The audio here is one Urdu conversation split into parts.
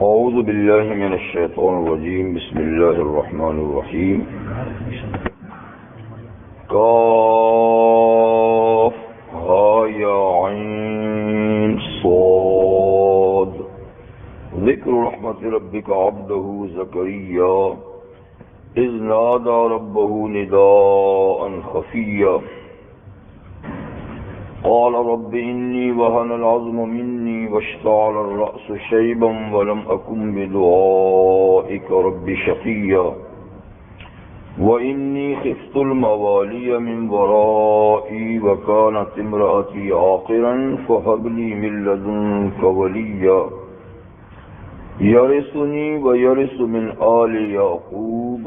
اعوذ باللہ من الشیطان الرجیم بسم اللہ الرحمن الرحیم کاف ہا یا عین صاد ذکر رحمت ربک عبدہ زکریا اذ نادى ربه نداء خفيا قال رب إني وهن العظم مني واشتعل الرأس شيبا ولم أكن بدعائك رب شقيا وإني خفت الموالي من ورائي وكانت امرأتي عاقرا فهب لي من لدنك وليا يرثني ويرث من آل يعقوب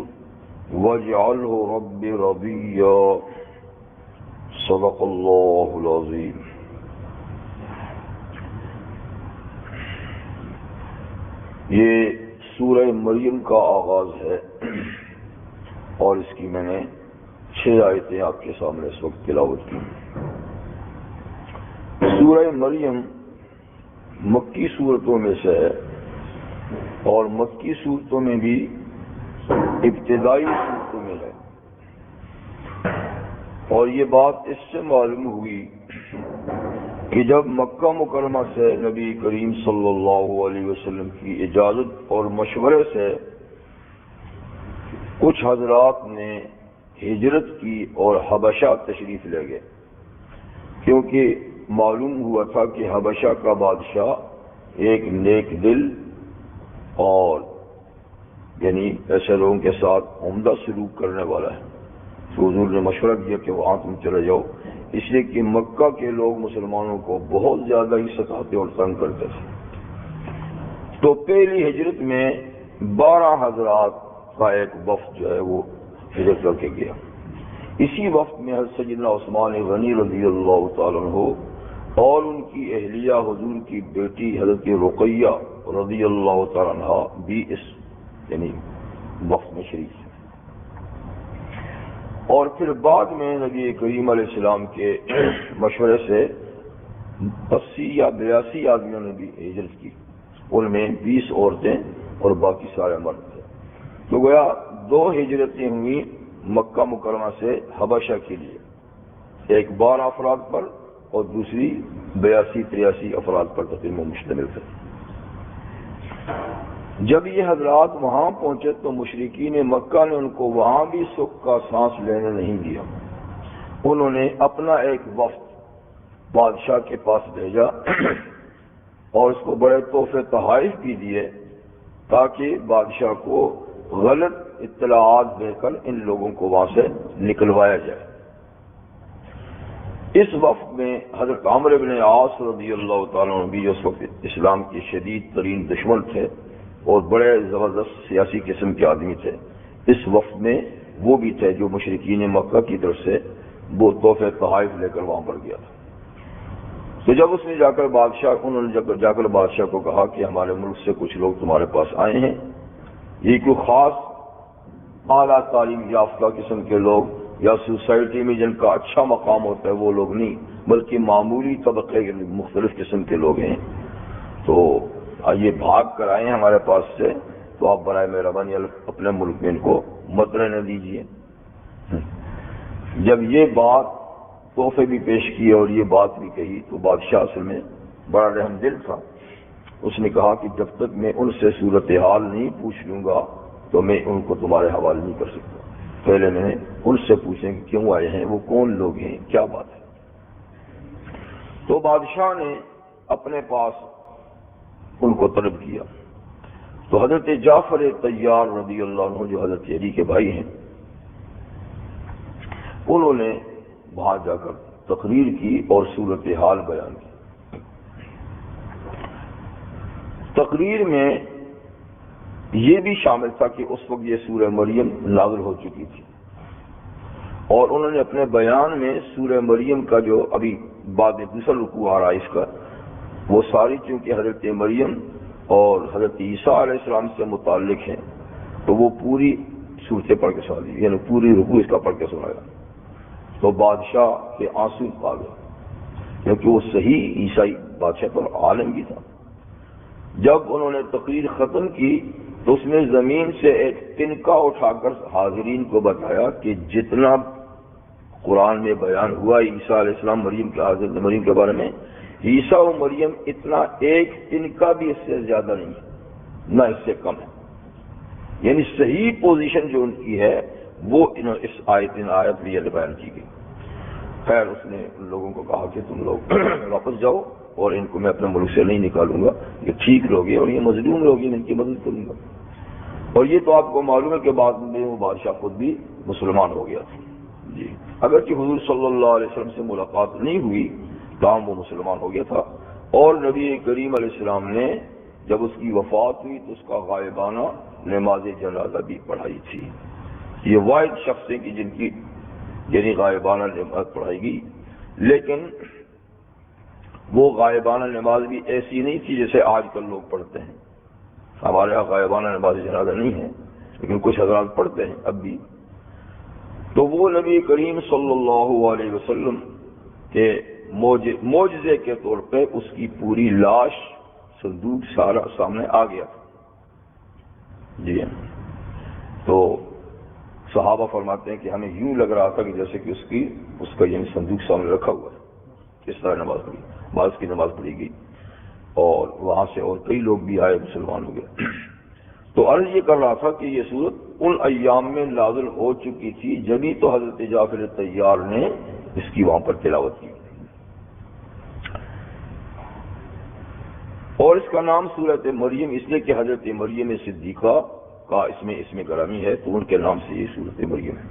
واجعله رب رضيا صدق اللہ العظیم۔ یہ سورہ مریم کا آغاز ہے اور اس کی میں نے 6 آیتیں آپ کے سامنے اس وقت تلاوت کی۔ سورہ مریم مکی صورتوں میں سے ہے اور مکی صورتوں میں بھی ابتدائی صورتوں میں ہے، اور یہ بات اس سے معلوم ہوئی کہ جب مکہ مکرمہ سے نبی کریم صلی اللہ علیہ وسلم کی اجازت اور مشورے سے کچھ حضرات نے ہجرت کی اور حبشہ تشریف لے گئے، کیونکہ معلوم ہوا تھا کہ حبشہ کا بادشاہ ایک نیک دل اور یعنی ایسے لوگوں کے ساتھ عمدہ سلوک کرنے والا ہے۔ تو حضور نے مشورہ دیا کہ وہاں تم چلے جاؤ، اس لیے کہ مکہ کے لوگ مسلمانوں کو بہت زیادہ ہی ستاتے اور تنگ کرتے تھے۔ تو پہلی ہجرت میں 12 حضرات کا ایک وفد جو ہے وہ ہجرت کر کے گیا۔ اسی وفد میں حضرت سیدنا عثمان غنی رضی اللہ تعالیٰ عنہ اور ان کی اہلیہ حضور کی بیٹی حضرت رقیہ رضی اللہ تعالیٰ عنہ بھی اس یعنی وفد میں شریک ہیں۔ اور پھر بعد میں نبی کریم علیہ السلام کے مشورے سے 80 یا 82 آدمیوں نے بھی ہجرت کی، ان میں 20 عورتیں اور باقی سارے مرد تھے۔ تو گویا 2 ہجرتیں ہوئی مکہ مکرمہ سے حبشہ کے لیے، ایک 12 افراد پر اور دوسری 82-83 افراد پر تقریباً مشتمل تھے۔ جب یہ حضرات وہاں پہنچے تو مشرکین مکہ نے ان کو وہاں بھی سکھ کا سانس لینے نہیں دیا۔ انہوں نے اپنا ایک وفد بادشاہ کے پاس بھیجا اور اس کو بڑے تحفے تحائف بھی دیے تاکہ بادشاہ کو غلط اطلاعات دے کر ان لوگوں کو وہاں سے نکلوایا جائے۔ اس وفد میں حضرت عمرو بن عاص رضی اللہ تعالیٰ عنہ بھی اس وقت اسلام کے شدید ترین دشمن تھے اور بڑے زبردست سیاسی قسم کے آدمی تھے۔ اس وفد میں وہ بھی تھے جو مشرکین مکہ کی طرف سے وہ تحفے تحائف لے کر وہاں پر گیا تھا۔ تو جب اس نے انہوں نے جا کر بادشاہ کو کہا کہ ہمارے ملک سے کچھ لوگ تمہارے پاس آئے ہیں، یہ کوئی خاص اعلیٰ تعلیم یافتہ قسم کے لوگ یا سوسائٹی میں جن کا اچھا مقام ہوتا ہے وہ لوگ نہیں، بلکہ معمولی طبقے کے مختلف قسم کے لوگ ہیں، تو یہ بھاگ کر آئے ہیں ہمارے پاس سے، تو آپ برائے مہربانی اپنے ملک میں ان کو مت رہنے دیجیے۔ جب یہ بات تحفے بھی پیش کیے اور یہ بات بھی کہی تو بادشاہ اصل میں بڑا رحم دل تھا، اس نے کہا کہ جب تک میں ان سے صورتحال نہیں پوچھ لوں گا تو میں ان کو تمہارے حوالے نہیں کر سکتا، پہلے میں ان سے پوچھیں کہ کیوں آئے ہیں، وہ کون لوگ ہیں، کیا بات ہے۔ تو بادشاہ نے اپنے پاس ان کو طلب کیا تو حضرت جعفر طیار رضی اللہ عنہ جو حضرت علی کے بھائی ہیں، انہوں نے وہاں جا کر تقریر کی اور صورتحال بیان کی۔ تقریر میں یہ بھی شامل تھا کہ اس وقت یہ سورہ مریم نازل ہو چکی تھی، اور انہوں نے اپنے بیان میں سورہ مریم کا جو ابھی بعد میں دوسرا رکوع آ رہا ہے اس کا، وہ ساری چونکہ حضرت مریم اور حضرت عیسیٰ علیہ السلام سے متعلق ہیں تو وہ پوری صورتیں پڑھ کے سنا دی، یعنی پوری رکوع اس کا پڑھ کے سنایا۔ تو بادشاہ کے آنسو آ گئے کیونکہ وہ صحیح عیسائی بادشاہ پر عالم بھی تھا۔ جب انہوں نے تقریر ختم کی تو اس نے زمین سے ایک تنکا اٹھا کر حاضرین کو بتایا کہ جتنا قرآن میں بیان ہوا عیسیٰ علیہ السلام حضرت مریم کے بارے میں، عیسیٰ و مریم اتنا ایک تنکا بھی اس سے زیادہ نہیں ہے، نہ اس سے کم ہے. یعنی صحیح پوزیشن جو ان کی ہے وہ اس آیت میں بیان کی گئی. خیر اس نے ان لوگوں کو کہا کہ تم لوگ واپس جاؤ اور ان کو میں اپنے ملک سے نہیں نکالوں گا، یہ ٹھیک لوگ ہیں اور یہ مظلوم لوگ ہیں، ان کی مدد کروں گا. اور یہ تو آپ کو معلوم ہے کہ بعد میں وہ بادشاہ خود بھی مسلمان ہو گیا تھا. جی اگرچہ حضور صلی اللہ علیہ وسلم سے ملاقات نہیں ہوئی تاہم وہ مسلمان ہو گیا تھا. اور نبی کریم علیہ السلام نے جب اس کی وفات ہوئی تو اس کا غائبانہ نماز جنازہ بھی پڑھائی تھی. یہ واحد شخص ہیں کہ جن کی یعنی غائبانہ نماز پڑھائی گئی، لیکن وہ غائبانہ نماز بھی ایسی نہیں تھی جیسے آج کل لوگ پڑھتے ہیں. ہمارے یہاں غائبانہ نماز جنازہ نہیں ہے لیکن کچھ حضرات پڑھتے ہیں اب بھی. تو وہ نبی کریم صلی اللہ علیہ وسلم کے معجزے کے طور پہ اس کی پوری لاش صندوق سارا سامنے آ گیا تھا. جی تو صحابہ فرماتے ہیں کہ ہمیں یوں لگ رہا تھا کہ جیسے کہ اس کا یعنی صندوق سامنے رکھا ہوا ہے. اس طرح نماز پڑھی، بعض کی نماز پڑھی گئی اور وہاں سے اور کئی لوگ بھی آئے، مسلمان ہو گئے. تو عرض یہ کر رہا تھا کہ یہ صورت ان ایام میں نازل ہو چکی تھی جبھی تو حضرت جعفر طیار نے اس کی وہاں پر تلاوت کی. اور اس کا نام سورۃ مریم اس لیے کہ حضرت مریم صدیقہ کا اس میں گرامی ہے تو ان کے نام سے یہ سورۃ مریم ہے.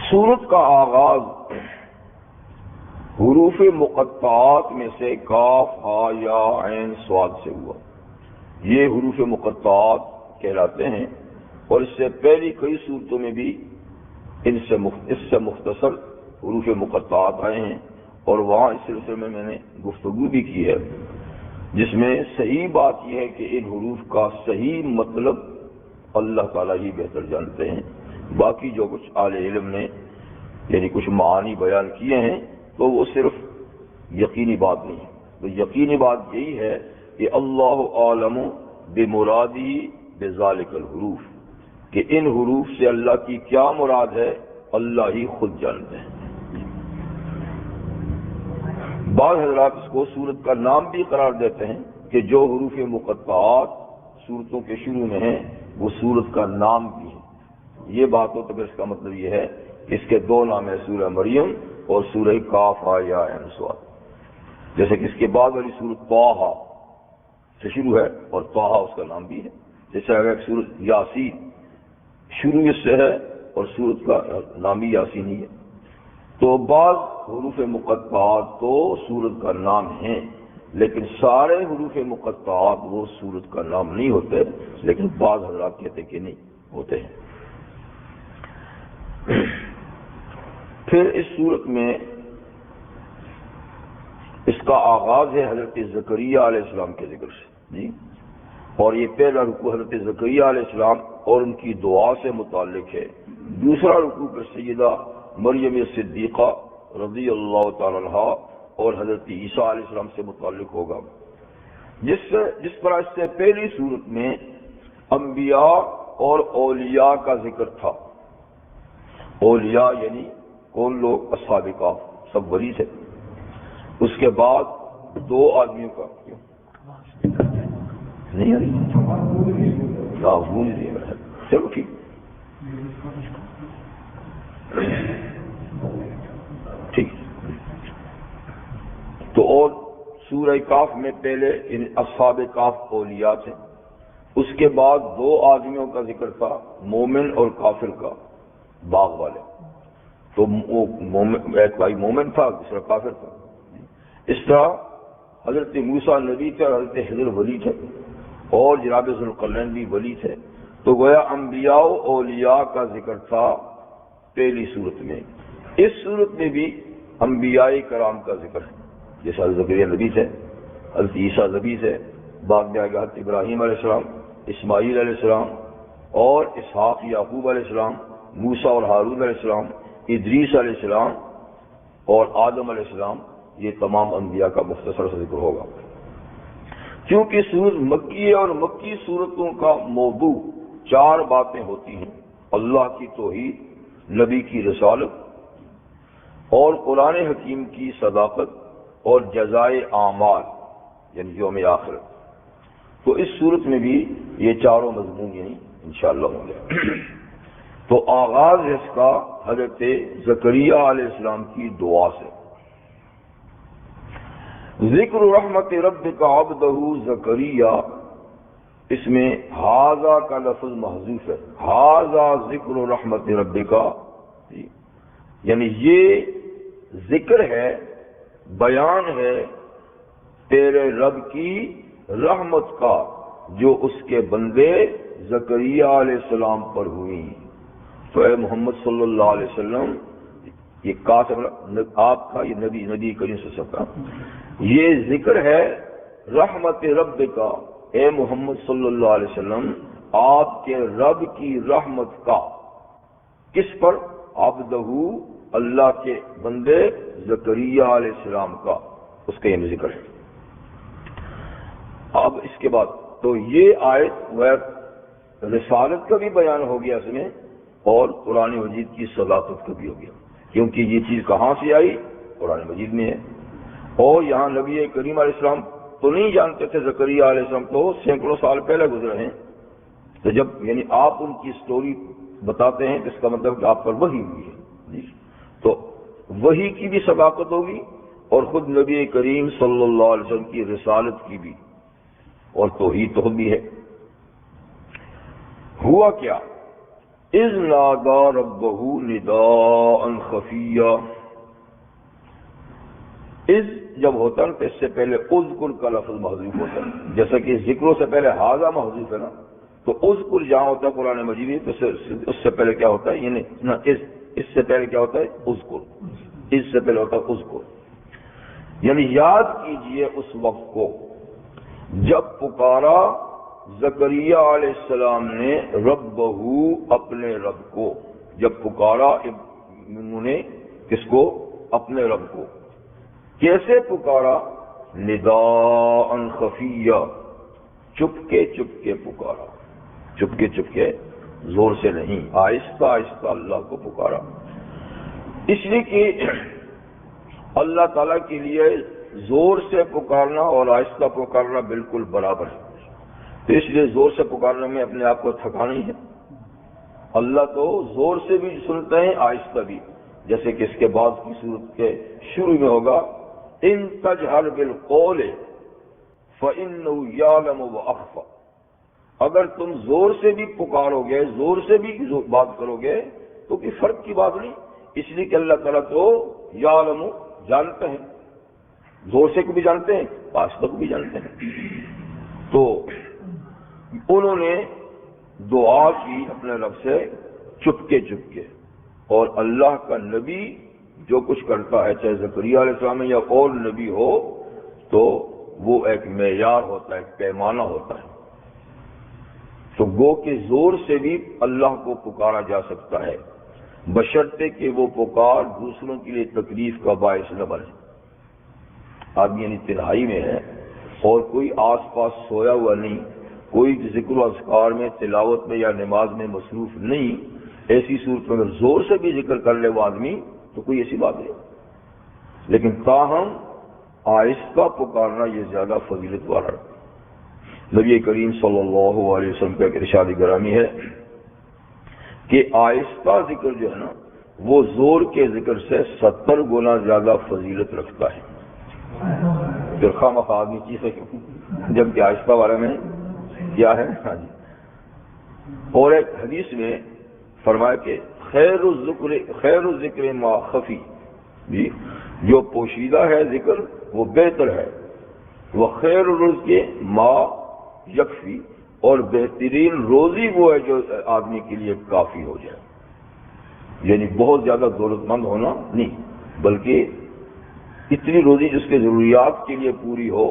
سورت کا آغاز حروف مقطعات میں سے کاف ہا یا عین صاد سے ہوا. یہ حروف مقطعات کہلاتے ہیں اور اس سے پہلی کئی صورتوں میں بھی اس سے مختصر حروف مقطعات آئے ہیں اور وہاں اس سلسلے میں میں نے گفتگو بھی کی ہے، جس میں صحیح بات یہ ہے کہ ان حروف کا صحیح مطلب اللہ تعالیٰ ہی بہتر جانتے ہیں. باقی جو کچھ اہل علم نے یعنی کچھ معانی بیان کیے ہیں تو وہ صرف یقینی بات نہیں ہے. تو یقینی بات یہی ہے کہ اللہ عالم بمرادی بذالک الحروف، کہ ان حروف سے اللہ کی کیا مراد ہے اللہ ہی خود جانتے ہیں. بعض حضرات اس کو سورت کا نام بھی قرار دیتے ہیں کہ جو حروف مقطعات سورتوں کے شروع میں ہیں وہ سورت کا نام بھی ہے. یہ بات ہو تو پھر اس کا مطلب یہ ہے کہ اس کے دو نام ہیں، سورہ مریم اور سورہ کاف ہا یا عین صاد. جیسے کہ اس کے بعد والی سورت طٰہٰ سے شروع ہے اور طٰہٰ اس کا نام بھی ہے. جیسے اگر ایک سورت یاسین شروع اس سے ہے اور سورت کا نام بھی یاسین ہی ہے. تو بعض حروف مقطعات تو سورت کا نام ہیں لیکن سارے حروف مقطعات وہ سورت کا نام نہیں ہوتے، لیکن بعض حضرات کہتے کہ نہیں ہوتے ہیں. پھر اس سورت میں اس کا آغاز ہے حضرت زکریا علیہ السلام کے ذکر سے. جی اور یہ پہلا رکوع حضرت زکریا علیہ السلام اور ان کی دعا سے متعلق ہے. دوسرا رکوع پر سیدہ مریم صدیقہ رضی اللہ تعالی عنہ اور حضرت عیسیٰ علیہ السلام سے متعلق ہوگا. جس طرح اس سے پہلی صورت میں انبیاء اور اولیاء کا ذکر تھا. اولیاء یعنی کون لوگ؟ اصحاب کہف، سب ولی تھے. اس کے بعد دو آدمیوں کا نہیں آ رہی، چلو ٹھیک. ٹھیک تو اور سورہ کاف میں پہلے ان اصحاب کاف اولیاء تھے. اس کے بعد دو آدمیوں کا ذکر تھا، مومن اور کافر کا، باغ والے. تو ایک بھائی مومن تھا، دوسرا کافر تھا. اس طرح حضرت موسیٰ نبی تھے اور حضرت خضر ولی تھے اور جناب ذوالقرنین بھی ولی تھے. تو گویا انبیاء و اولیاء کا ذکر تھا پہلی صورت میں. اس صورت میں بھی انبیاء کرام کا ذکر ہے، جیسے حضرت زکریا نبی تھے، حضرت عیسیٰ نبی تھے، بعد میں حضرت ابراہیم علیہ السلام، اسماعیل علیہ السلام اور اسحاق یعقوب علیہ السلام، موسیٰ اور ہارون علیہ السلام، ادریس علیہ السلام اور آدم علیہ السلام. یہ تمام انبیاء کا مختصر سے ذکر ہوگا. کیونکہ سورت مکی ہے اور مکی صورتوں کا موضوع 4 باتیں ہوتی ہیں: اللہ کی توحید، نبی کی رسالت، اور قرآن حکیم کی صداقت، اور جزائے اعمال یعنی یوم آخرت۔ تو اس صورت میں بھی یہ 4 مضمون یعنی انشاءاللہ ہوں گے۔ تو آغاز ہے اس کا حضرت زکریا علیہ السلام کی دعا سے۔ ذکر رحمت ربک عبدہ زکریا، اس میں ھذا کا لفظ محذوف ہے، ھذا ذکر رحمت ربک، یعنی یہ ذکر ہے، بیان ہے تیرے رب کی رحمت کا جو اس کے بندے زکریا علیہ السلام پر ہوئی۔ تو اے محمد صلی اللہ علیہ وسلم، یہ آپ کا، یہ نبی کریم صلی اللہ علیہ وسلم، یہ ذکر ہے رحمت رب کا، اے محمد صلی اللہ علیہ وسلم، آپ کے رب کی رحمت کا۔ کس پر؟ عبدہ، اللہ کے بندے زکریا علیہ السلام کا، اس کا یہ ذکر ہے۔ اب اس کے بعد تو یہ آیت رسالت کا بھی بیان ہو گیا اس میں، اور قرآن مجید کی صداقت کا بھی ہو گیا، کیونکہ یہ چیز کہاں سے آئی؟ قرآن مجید میں ہے۔ اور یہاں نبی کریم علیہ السلام تو نہیں جانتے تھے، زکریا علیہ السلام تو سینکڑوں سال پہلے گزرے ہیں۔ تو جب یعنی آپ ان کی سٹوری بتاتے ہیں تو اس کا مطلب کہ آپ پر وحی ہوئی ہے، تو وحی کی بھی صداقت ہوگی، اور خود نبی کریم صلی اللہ علیہ وسلم کی رسالت کی بھی، اور توحید تو خود بھی ہے۔ ہوا کیا؟ اذ نادا ربہ نداء خفیا، اذ جب ہوتا ہے تو اس سے پہلے اذکر کا لفظ محذوف ہوتا ہے، جیسا کہ ذکروں سے پہلے ھذا محذوف ہے نا، تو اذکر جہاں ہوتا ہے قرآن مجید میں تو اس سے پہلے کیا ہوتا ہے؟ یعنی نا اس سے پہلے کیا ہوتا ہے؟ اذکر، اس سے پہلے ہوتا ہے اذکر، یعنی یاد کیجئے اس وقت کو جب پکارا زکریا علیہ السلام نے ربہ، اپنے رب کو، جب پکارا انہوں نے کس کو؟ اپنے رب کو۔ کیسے پکارا؟ نداء خفیہ، چپکے چپکے پکارا، چپکے چپکے، زور سے نہیں، آہستہ آہستہ اللہ کو پکارا، اس لیے کہ اللہ تعالیٰ کے لیے زور سے پکارنا اور آہستہ پکارنا بالکل برابر ہے۔ تو اس لیے زور سے پکارنے میں اپنے آپ کو تھکانا ہی ہے۔ اللہ تو زور سے بھی سنتے ہیں، آہستہ بھی، جیسے کہ اس کے بعد کی صورت کے شروع میں ہوگا ان تجہر بالقول فإنه يعلم وأخفى، اگر تم زور سے بھی پکارو گے، زور سے بھی بات کرو گے تو کوئی فرق کی بات نہیں، اس لیے کہ اللہ تعالیٰ تو یعلم، جانتے ہیں، زور سے کو بھی جانتے ہیں، آہستہ کو بھی جانتے ہیں۔ تو انہوں نے دعا کی اپنے رب سے چپکے چپکے، اور اللہ کا نبی جو کچھ کرتا ہے، چاہے زکریا علیہ السلام یا اور نبی ہو، تو وہ ایک معیار ہوتا ہے، ایک پیمانہ ہوتا ہے۔ تو گو کے زور سے بھی اللہ کو پکارا جا سکتا ہے، بشرطے کہ وہ پکار دوسروں کے لیے تکلیف کا باعث نہ بنے۔ آدمی یعنی تنہائی میں ہے اور کوئی آس پاس سویا ہوا نہیں، کوئی ذکر و اذکار میں، تلاوت میں یا نماز میں مصروف نہیں، ایسی صورت میں اگر زور سے بھی ذکر کر لے وہ آدمی تو کوئی ایسی بات نہیں، لیکن تاہم آہستہ پکارنا یہ زیادہ فضیلت والا ہے۔ نبی کریم صلی اللہ علیہ وسلم کا ایک ارشاد گرامی ہے کہ آہستہ ذکر جو ہے نا وہ زور کے ذکر سے 70 گنا زیادہ فضیلت رکھتا ہے۔ پھر خواہ مخواہ آدمی چیز ہے جبکہ آہستہ والے میں کیا ہے؟ ہاں جی۔ اور ایک حدیث میں فرمایا کہ خیر الذکر ما خفی، جی جو پوشیدہ ہے ذکر وہ بہتر ہے، وہ خیر الرزق ما یکفی، اور بہترین روزی وہ ہے جو آدمی کے لیے کافی ہو جائے، یعنی بہت زیادہ دولت مند ہونا نہیں، بلکہ اتنی روزی جس کے ضروریات کے لیے پوری ہو،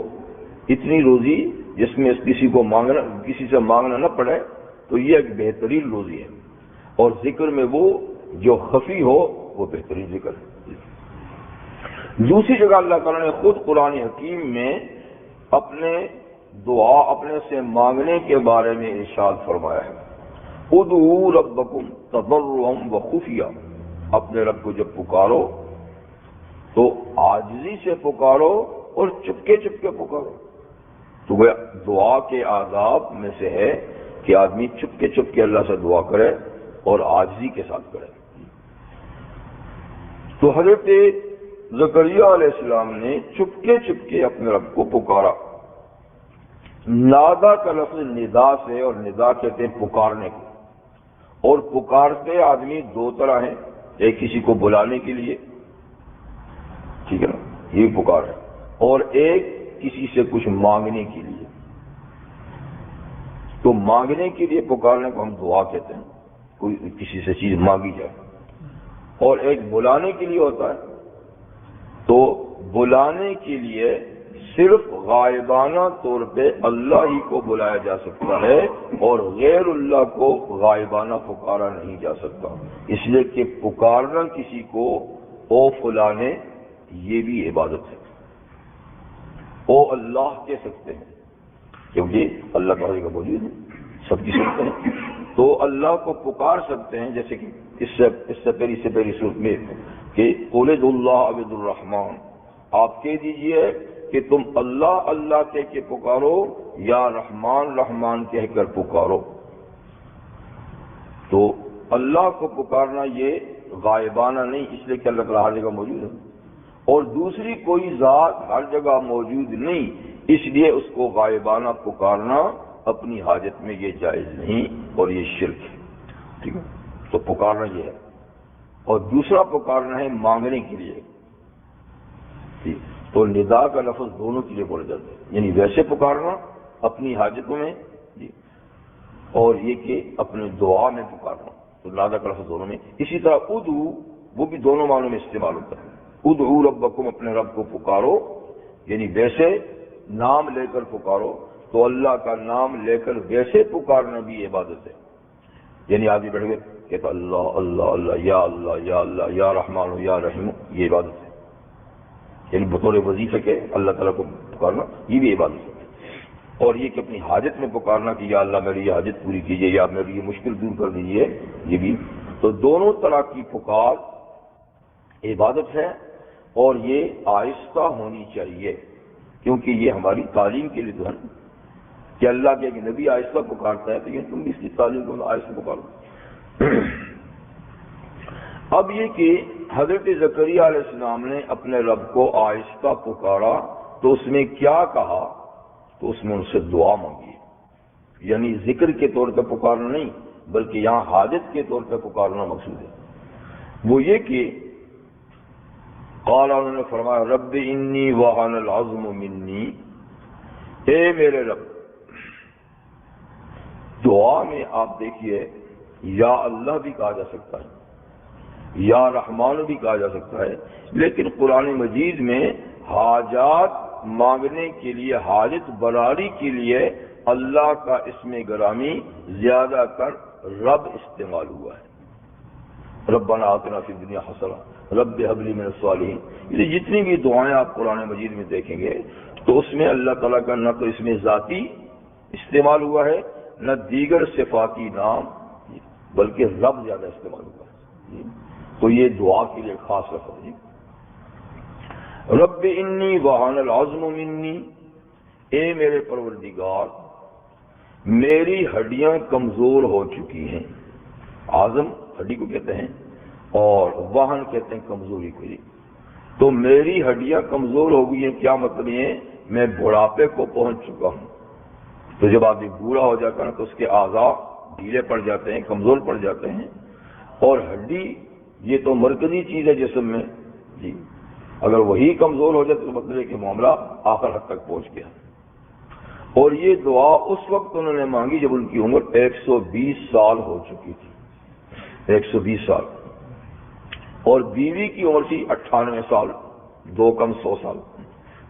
اتنی روزی جس میں کسی سے مانگنا نہ پڑے، تو یہ ایک بہترین روزی ہے، اور ذکر میں وہ جو خفی ہو وہ بہترین ذکر ہے۔ دوسری جگہ اللہ تعالیٰ نے خود قرآن حکیم میں اپنے دعا اپنے سے مانگنے کے بارے میں ارشاد فرمایا ہے، ادعوا ربکم تضرعا وخفیا، اپنے رب کو جب پکارو تو عاجزی سے پکارو اور چپکے چپکے پکارو۔ تو وہ دعا کے آداب میں سے ہے کہ آدمی چپکے چپکے اللہ سے دعا کرے اور عاجزی کے ساتھ کرے۔ تو حضرت زکریا علیہ السلام نے چپکے چپکے اپنے رب کو پکارا۔ نادا کا لفظ ندا سے، اور ندا کہتے ہیں پکارنے کو، اور پکارتے آدمی دو طرح ہیں، ایک کسی کو بلانے کے لیے، ٹھیک ہے نا، یہ پکار ہے، اور ایک کسی سے کچھ مانگنے کے لیے۔ تو مانگنے کے لیے پکارنے کو ہم دعا کہتے ہیں، کوئی کسی سے چیز مانگی جائے، اور ایک بلانے کے لیے ہوتا ہے۔ تو بلانے کے لیے صرف غائبانہ طور پہ اللہ ہی کو بلایا جا سکتا ہے، اور غیر اللہ کو غائبانہ پکارا نہیں جا سکتا، اس لیے کہ پکارنا کسی کو او فلانے، یہ بھی عبادت ہے۔ او اللہ کہہ سکتے ہیں کیونکہ اللہ تعالیٰ کا موجود ہے، سب کی سکتے ہیں، تو اللہ کو پکار سکتے ہیں، جیسے کہ اس سے پہلی صورت میں کہ قل ادعوا اللہ او ادعوا الرحمن، آپ کہہ دیجئے کہ تم اللہ اللہ کہہ کے پکارو یا رحمان رحمان کہہ کر پکارو۔ تو اللہ کو پکارنا یہ غائبانہ نہیں، اس لیے کہ اللہ تعالیٰ ہر جگہ موجود ہے، اور دوسری کوئی ذات ہر جگہ موجود نہیں، اس لیے اس کو غائبانہ پکارنا اپنی حاجت میں یہ جائز نہیں، اور یہ شرک ہے، ٹھیک ہے۔ تو پکارنا یہ ہے، اور دوسرا پکارنا ہے مانگنے کے لیے، ٹھیک۔ تو ندا کا لفظ دونوں کے لیے بولا جاتا ہے، یعنی ویسے پکارنا اپنی حاجتوں میں جی، اور یہ کہ اپنے دعا میں پکارنا، تو ندا کا لفظ دونوں میں۔ اسی طرح ادعو، وہ بھی دونوں معنوں میں استعمال ہوتا ہے، ادعو ربکم، اپنے رب کو پکارو، یعنی ویسے نام لے کر پکارو، تو اللہ کا نام لے کر ویسے پکارنا بھی عبادت ہے، یعنی آدمی بیٹھ گئے کہتا اللہ اللہ اللہ، یا اللہ یا اللہ، یا رحمان یا رحیم، یہ عبادت ہے، یعنی بطور وظیفے کے اللہ تعالیٰ کو پکارنا یہ بھی عبادت ہے۔ اور یہ کہ اپنی حاجت میں پکارنا کہ یا اللہ میری یہ حاجت پوری کیجیے، یا میری یہ مشکل دور کر دیجیے، یہ بھی۔ تو دونوں طرح کی پکار عبادت ہے، اور یہ آہستہ ہونی چاہیے، کیونکہ یہ ہماری تعلیم کے لیے تو ہے کہ اللہ کے ایک نبی آہستہ پکارتا ہے، تو یہ تم بھی اس کی تعلیم کو آہستہ پکارو۔ اب یہ کہ حضرت زکریا علیہ السلام نے اپنے رب کو آہستہ پکارا، تو اس میں کیا کہا؟ تو اس میں ان سے دعا مانگی، یعنی ذکر کے طور پہ پکارنا نہیں، بلکہ یہاں حاجت کے طور پہ پکارنا مقصود ہے۔ وہ یہ کہ قال، انہوں نے فرمایا رب انی وہن العظم منی، اے میرے رب۔ دعا میں آپ دیکھیے یا اللہ بھی کہا جا سکتا ہے، یا رحمان بھی کہا جا سکتا ہے، لیکن قرآن مجید میں حاجات مانگنے کے لیے، حاجت براری کے لیے اللہ کا اسم گرامی زیادہ کر رب استعمال ہوا ہے۔ ربنا آتنا فی الدنیا حسنہ رب ہب لی من الصالحین، یہ جتنی بھی دعائیں آپ قرآن مجید میں دیکھیں گے تو اس میں اللہ تعالیٰ کا نہ تو اس میں ذاتی استعمال ہوا ہے، نہ دیگر صفاتی نام، بلکہ رب زیادہ استعمال ہوا ہے، تو یہ دعا کے لیے خاص لفظ ہے۔ رب انی وہن العظم منی، اے میرے پروردگار میری ہڈیاں کمزور ہو چکی ہیں، عظم ہڈی کو کہتے ہیں، اور وہن کہتے ہیں کمزوری کو، تو میری ہڈیاں کمزور ہو گئی ہیں، کیا مطلب یہ ہے؟ میں بڑھاپے کو پہنچ چکا ہوں۔ تو جب آدمی بوڑھا ہو جاتا ہے تو اس کے اعضاء ڈھیلے پڑ جاتے ہیں، کمزور پڑ جاتے ہیں، اور ہڈی یہ تو مرکزی چیز ہے جسم میں جی، اگر وہی کمزور ہو جائے تو مطلب ہے کہ معاملہ آخر حد تک پہنچ گیا۔ اور یہ دعا اس وقت انہوں نے مانگی جب ان کی عمر 120 سال ہو چکی تھی، 120 سال، اور بیوی کی عمر تھی 98 سال، 2 کم 100 سال،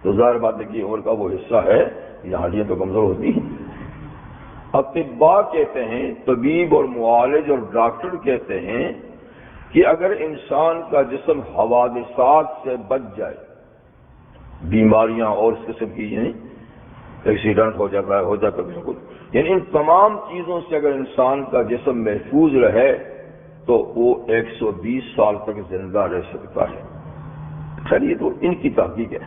تو ظاہر بات ہے کہ عمر کا وہ حصہ ہے یہ ہڈیاں تو کمزور ہوتی ہیں۔ اطباء کہتے ہیں، طبیب اور معالج اور ڈاکٹر کہتے ہیں کہ اگر انسان کا جسم حوادثات سے بچ جائے، بیماریاں اور اس قسم کی ایکسیڈنٹ ہو جاتا ہے بالکل. یعنی ان تمام چیزوں سے اگر انسان کا جسم محفوظ رہے تو وہ 120 سال تک زندہ رہ سکتا ہے. چلیے تو ان کی تحقیق ہے,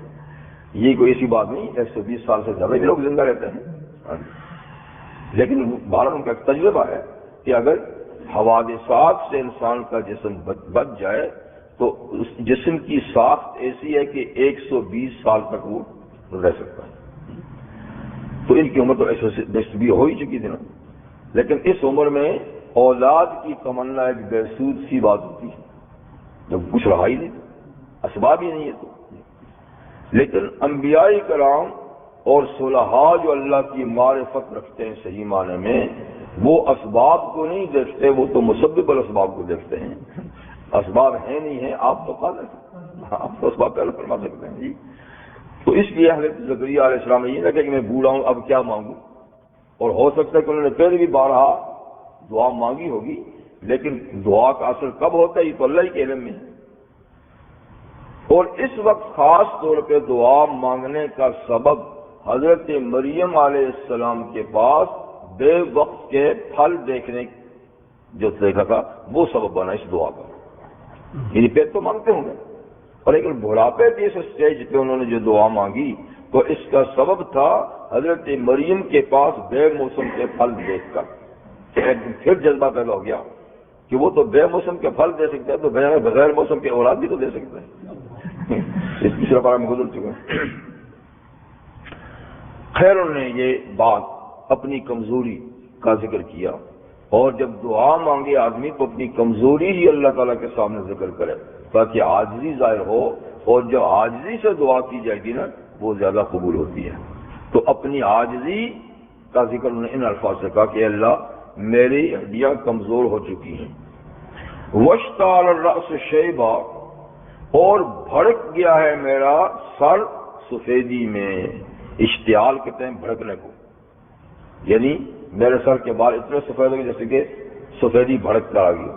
یہ کوئی ایسی بات نہیں 120 سال سے زیادہ بھی لوگ زندہ رہتے ہیں, لیکن بہرحال ان کا ایک تجربہ ہے کہ اگر حوادثات سے انسان کا جسم بچ جائے تو اس جسم کی ساخت ایسی ہے کہ 120 سال تک وہ رہ سکتا ہے. تو ان کی عمر تو 120 ہو ہی چکی تھی نا, لیکن اس عمر میں اولاد کی تمنا ایک بے سود سی بات ہوتی ہے جب کچھ رہا ہی نہیں, اسباب ہی نہیں ہے. تو لیکن انبیاء کرام اور صلحاء جو اللہ کی معرفت رکھتے ہیں صحیح معنی میں, وہ اسباب کو نہیں دیکھتے, وہ تو مسبب الاسباب کو دیکھتے ہیں. اسباب ہیں نہیں ہیں, آپ تو قادر ہیں, آپ تو اسباب پہلے فرما سکتے ہیں جی. تو اس لیے حضرت زکریا علیہ السلام نے یہ نہ کہ میں بوڑھا ہوں اب کیا مانگوں, اور ہو سکتا ہے کہ انہوں نے پہلے بھی بارہا دعا مانگی ہوگی, لیکن دعا کا اثر کب ہوتا ہے یہ تو اللہ ہی کے علم میں ہے. اور اس وقت خاص طور پہ دعا مانگنے کا سبب حضرت مریم علیہ السلام کے پاس بے وقت کے پھل دیکھنے جو دیکھا تھا وہ سبب بنا اس دعا کا. یعنی پہ تو مانگتے ہوں گے, اور لیکن بڑھاپے کی اس اسٹیج پہ انہوں نے جو دعا مانگی تو اس کا سبب تھا حضرت مریم کے پاس بے موسم کے پھل دیکھ کر پھر جذبہ پیدا ہو گیا کہ وہ تو بے موسم کے پھل دے سکتے ہیں تو بغیر موسم کے اولاد بھی تو دے سکتے ہیں. اس تیسرا پارہ میں گزر چکے ہیں. خیر انہوں نے یہ بات اپنی کمزوری کا ذکر کیا, اور جب دعا مانگے آدمی تو اپنی کمزوری ہی اللہ تعالیٰ کے سامنے ذکر کرے تاکہ عاجزی ظاہر ہو, اور جب عاجزی سے دعا کی جائے گی نا وہ زیادہ قبول ہوتی ہے. تو اپنی عاجزی کا ذکر انہوں نے ان الفاظ سے کہا کہ اللہ میری ہڈیاں کمزور ہو چکی ہیں. واشتعل الرأس شیبا, اور بھڑک گیا ہے میرا سر سفیدی میں. اشتعال کہتے ہیں بھڑکنے کو, یعنی میرے سر کے بال اتنے سفید ہو گئے جیسے کہ سفیدی بھڑک کر آ گئی.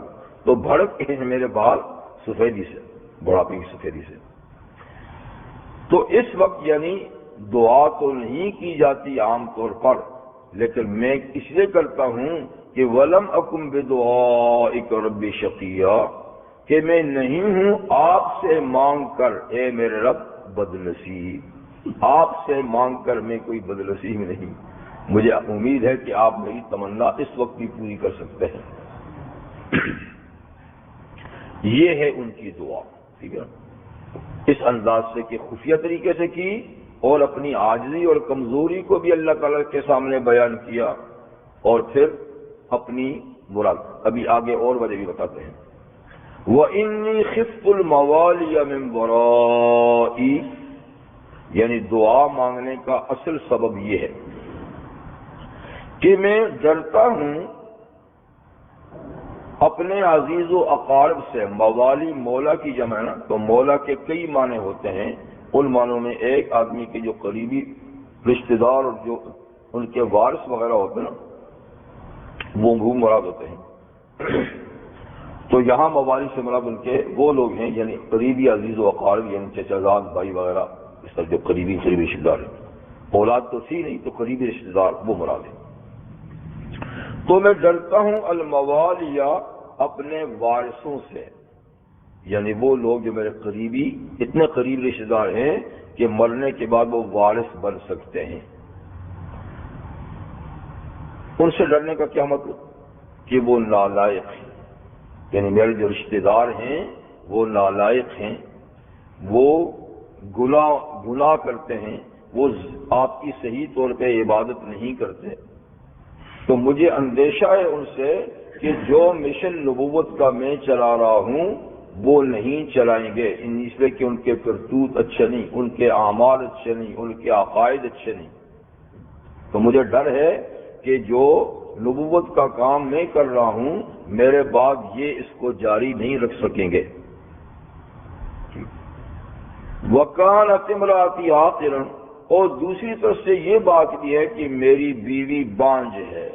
تو بھڑک کے میرے بال سفیدی سے, بڑھاپے کی سفیدی سے. تو اس وقت یعنی دعا تو نہیں کی جاتی عام طور پر, لیکن میں اس لیے کرتا ہوں کہ ولم اکم بدعائک رب شقیہ, کہ میں نہیں ہوں آپ سے مانگ کر اے میرے رب بدنصیب, آپ سے مانگ کر میں کوئی بدنصیب نہیں. مجھے امید ہے کہ آپ میری تمنا اس وقت بھی پوری کر سکتے ہیں. یہ ہے ان کی دعا. ٹھیک ہے, اس انداز سے کہ خفیہ طریقے سے کی, اور اپنی عاجزی اور کمزوری کو بھی اللہ تعالیٰ کے سامنے بیان کیا, اور پھر اپنی مراد. ابھی آگے اور وجہ بھی بتاتے ہیں. وَإِنِّي خِفْتُ الْمَوَالِيَ مِنْ وَرَائِي, یعنی دعا مانگنے کا اصل سبب یہ ہے کہ میں ڈرتا ہوں اپنے عزیز و اقارب سے. موالی مولا کی جمع ہے نا, تو مولا کے کئی معنی ہوتے ہیں. ان معنوں میں ایک آدمی کے جو قریبی رشتہ دار اور جو ان کے وارث وغیرہ ہوتے ہیں نا وہ مراد ہوتے ہیں. تو یہاں موالی سے مراد ان کے وہ لوگ ہیں یعنی قریبی عزیز و اقارب, یعنی چچا زاد بھائی وغیرہ اس طرح جو قریبی رشتہ دار ہیں. اولاد تو تھی نہیں تو قریبی رشتہ دار وہ مراد ہیں. تو میں ڈرتا ہوں الموالیہ اپنے وارثوں سے, یعنی وہ لوگ جو میرے قریبی اتنے قریب رشتہ دار ہیں کہ مرنے کے بعد وہ وارث بن سکتے ہیں. ان سے ڈرنے کا کیا مطلب کہ وہ نالائق ہیں, یعنی میرے جو رشتہ دار ہیں وہ نالائق ہیں, وہ گناہ کرتے ہیں, وہ آپ کی صحیح طور پہ عبادت نہیں کرتے. تو مجھے اندیشہ ہے ان سے کہ جو مشن نبوت کا میں چلا رہا ہوں وہ نہیں چلائیں گے, اس لیے کہ ان کے کرتوت اچھے نہیں, ان کے اعمال اچھے نہیں, ان کے عقائد اچھے نہیں. تو مجھے ڈر ہے کہ جو نبوت کا کام میں کر رہا ہوں میرے بعد یہ اس کو جاری نہیں رکھ سکیں گے. وَكَانَتِ امْرَأَتِي عَاقِرًا, اور دوسری طرف سے یہ بات بھی ہے کہ میری بیوی بانجھ ہے,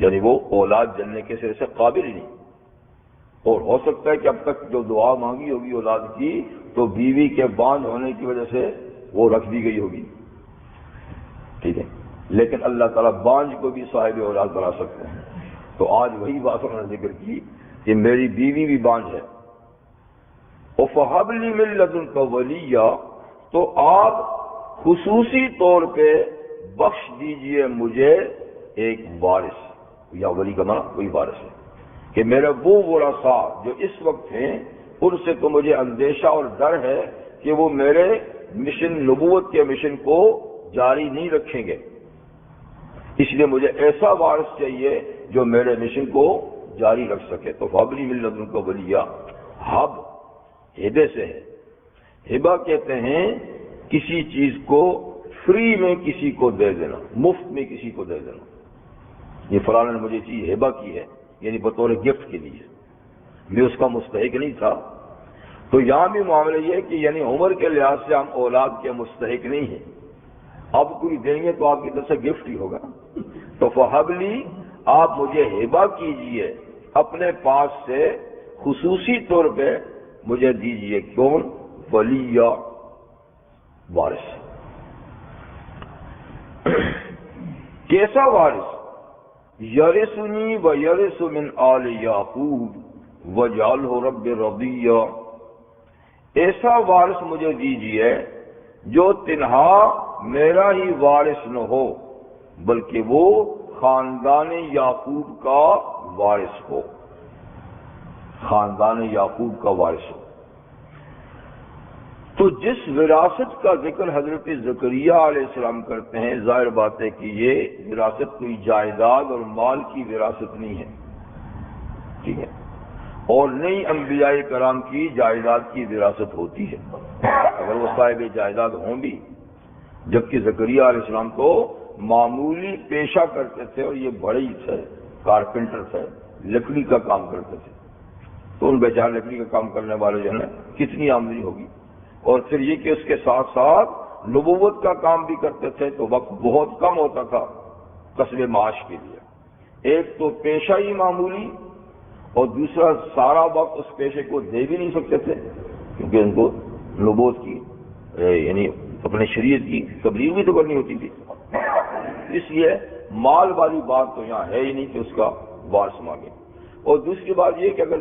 یعنی وہ اولاد جننے کے سرے سے قابل ہی نہیں. اور ہو سکتا ہے کہ اب تک جو دعا مانگی ہوگی اولاد کی تو بیوی کے بانجھ ہونے کی وجہ سے وہ رکھ دی گئی ہوگی, ٹھیک ہے، لیکن اللہ تعالیٰ بانجھ کو بھی صاحب اولاد بنا سکتے ہیں. تو آج وہی بات انہوں نے ذکر کی کہ میری بیوی بھی بانجھ ہے. وَفَهَبْ لِي مِن لَّدُنْكَ وَلِيًّا، تو آپ خصوصی طور پہ بخش دیجئے مجھے ایک وارث، یا ولی کا معنی کوئی وارث ہے کہ میرے وہ ورثاء جو اس وقت ہیں ان سے تو مجھے اندیشہ اور ڈر ہے کہ وہ میرے مشن نبوت کے مشن کو جاری نہیں رکھیں گے، اس لیے مجھے ایسا وارث چاہیے جو میرے مشن کو جاری رکھ سکے. تو فابلی من لدنک ولیہ، ہب ہبے سے ہے. ہبہ کہتے ہیں کسی چیز کو فری میں کسی کو دے دینا، مفت میں کسی کو دے دینا. یہ فلاں نے مجھے چیز ہبہ کی ہے، یعنی بطور گفٹ کے لیے، میں اس کا مستحق نہیں تھا. تو یہاں بھی معاملہ یہ ہے کہ یعنی عمر کے لحاظ سے ہم اولاد کے مستحق نہیں ہیں، اب کوئی دیں گے تو آپ کی طرف سے گفٹ ہی ہوگا. تو فہبلی، آپ مجھے ہبہ کیجئے اپنے پاس سے، خصوصی طور پہ مجھے دیجئے. کون؟ ولی، وارث. کیسا وارث؟ یرثنی و یرث من آل یعقوب وجعلہ رب رضیہ، ایسا وارث مجھے دیجئے جو تنہا میرا ہی وارث نہ ہو بلکہ وہ خاندان یعقوب کا وارث ہو، خاندان یعقوب کا وارث ہو. تو جس وراثت کا ذکر حضرت زکریا علیہ السلام کرتے ہیں، ظاہر بات ہے کہ یہ وراثت کوئی جائیداد اور مال کی وراثت نہیں ہے، ٹھیک ہے، اور نئی انبیاء کرام کی جائیداد کی وراثت ہوتی ہے اگر وہ صاحب جائیداد ہوں بھی. جبکہ زکریا علیہ السلام تو معمولی پیشہ کرتے تھے اور یہ بڑے ہی تھے، کارپینٹر تھے، لکڑی کا کام کرتے تھے. تو ان بیچارے لکڑی کا کام کرنے والے جو ہے کتنی آمدنی ہوگی. اور پھر یہ کہ اس کے ساتھ ساتھ نبوت کا کام بھی کرتے تھے تو وقت بہت کم ہوتا تھا کسب معاش کے لیے. ایک تو پیشہ ہی معمولی، اور دوسرا سارا وقت اس پیشے کو دے بھی نہیں سکتے تھے کیونکہ ان کو نبوت کی یعنی اپنے شریعت کی تبلیغ بھی تو کرنی ہوتی تھی. اس لیے مال والی بات تو یہاں ہے ہی نہیں کہ اس کا وارث مانگے. اور دوسری بات یہ کہ اگر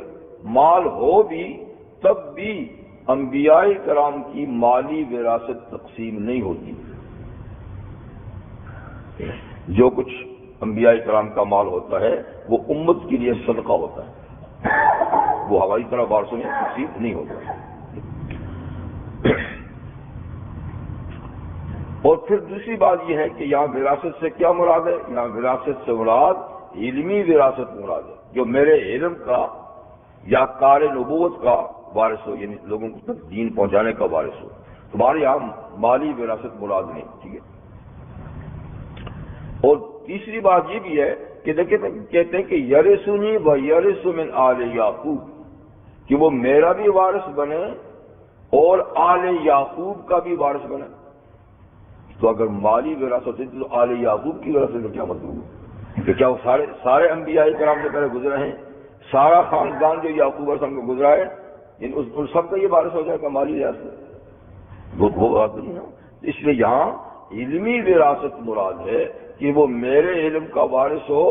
مال ہو بھی تب بھی انبیاء کرام کی مالی وراثت تقسیم نہیں ہوتی. جو کچھ انبیاء کرام کا مال ہوتا ہے وہ امت کے لیے صدقہ ہوتا ہے، وہ ہماری طرح وارثوں میں تقسیم نہیں ہوتا. اور پھر دوسری بات یہ ہے کہ یہاں وراثت سے کیا مراد ہے؟ یہاں وراثت سے مراد علمی وراثت مراد ہے، جو میرے علم کا یا کار نبوت کا وارث ہو، یعنی لوگوں کو تک دین پہنچانے کا وارث ہو. تمہارے یہاں مالی وراثت مراد نہیں، ٹھیک ہے. اور تیسری بات یہ بھی ہے کہ کہتے ہیں کہ یرثنی و یرث من آل یعقوب، کہ وہ میرا بھی وارث بنے اور آل یعقوب کا بھی وارث بنے. تو اگر مالی وراثت ہے تو آل یعقوب کی وراثت کا کیا مطلب ہے؟ کہ کیا وہ سارے انبیاء کرام سے پہلے گزرے ہیں، سارا خاندان جو یعقوب علیہ السلام کو گزرا ہے ان سب کا یہ وارث ہو جائے گا مالی وراثت؟ وہ بات نہیں ہے. اس لیے یہاں علمی وراثت مراد ہے کہ وہ میرے علم کا وارث ہو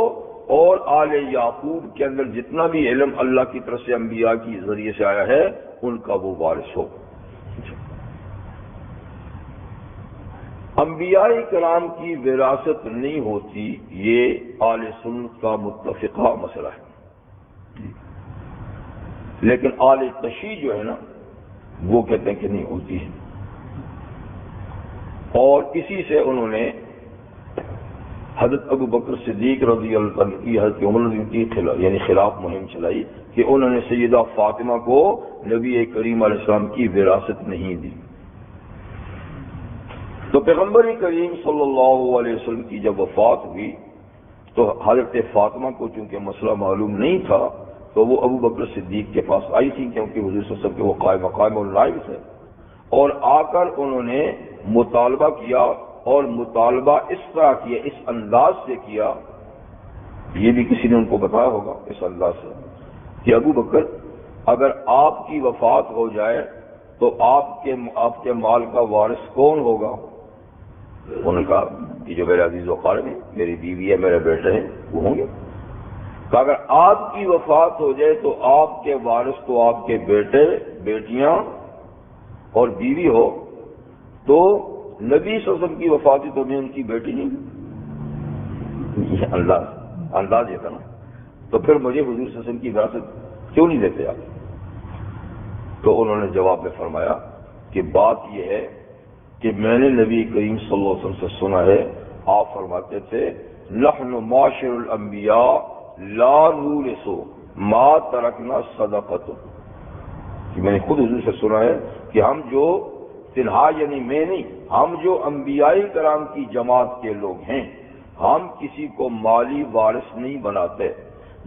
اور آل یعقوب کے اندر جتنا بھی علم اللہ کی طرف سے انبیاء کی ذریعے سے آیا ہے ان کا وہ وارث ہو. انبیاء کرام کی وراثت نہیں ہوتی، یہ اہل سنت کا متفقہ مسئلہ ہے. لیکن اہل تشیع جو ہے نا وہ کہتے ہیں کہ نہیں ہوتی ہے، اور اسی سے انہوں نے حضرت ابو بکر صدیق رضی اللہ عنہ کی، حضرت عمر رضی اللہ عنہ کی یعنی خلاف مہم چلائی کہ انہوں نے سیدہ فاطمہ کو نبی کریم علیہ السلام کی وراثت نہیں دی. تو پیغمبر کریم صلی اللہ علیہ وسلم کی جب وفات ہوئی تو حضرت فاطمہ کو چونکہ مسئلہ معلوم نہیں تھا تو وہ ابو بکر صدیق کے پاس آئی تھی، کیونکہ حضور صلی اللہ علیہ وسلم کے وہ قائم مقام اور نائب تھے، اور آ کر انہوں نے مطالبہ کیا، اور مطالبہ اس طرح کیا، اس انداز سے کیا، یہ بھی کسی نے ان کو بتایا ہوگا اس انداز سے کہ ابو بکر اگر آپ کی وفات ہو جائے تو آپ کے مال کا وارث کون ہوگا؟ انہوں نے کہا کہ جو میرے عزیز و قارب ہیں، میری بیوی ہے، میرے بیٹے ہیں، وہ ہوں گے۔ کہ اگر آپ کی وفات ہو جائے تو آپ کے وارث تو آپ کے بیٹے، بیٹیاں اور بیوی ہو، تو نبی صلی اللہ علیہ وسلم کی وفاتی تو میں ان کی بیٹی نہیں، یہ انداز یہ تھا نا، تو پھر مجھے حضور صلی اللہ علیہ وسلم کی وراثت کیوں نہیں دیتے آپ؟ تو انہوں نے جواب میں فرمایا کہ بات یہ ہے کہ میں نے نبی کریم صلی اللہ علیہ وسلم سے سنا ہے، آپ فرماتے تھے نحن معاشر الانبیاء لا نورث ما ترکنا صدقۃ، کہ میں نے خود حضور سے سنا ہے کہ ہم جو تنہا، یعنی میں نہیں، ہم جو انبیاء کرام کی جماعت کے لوگ ہیں، ہم کسی کو مالی وارث نہیں بناتے،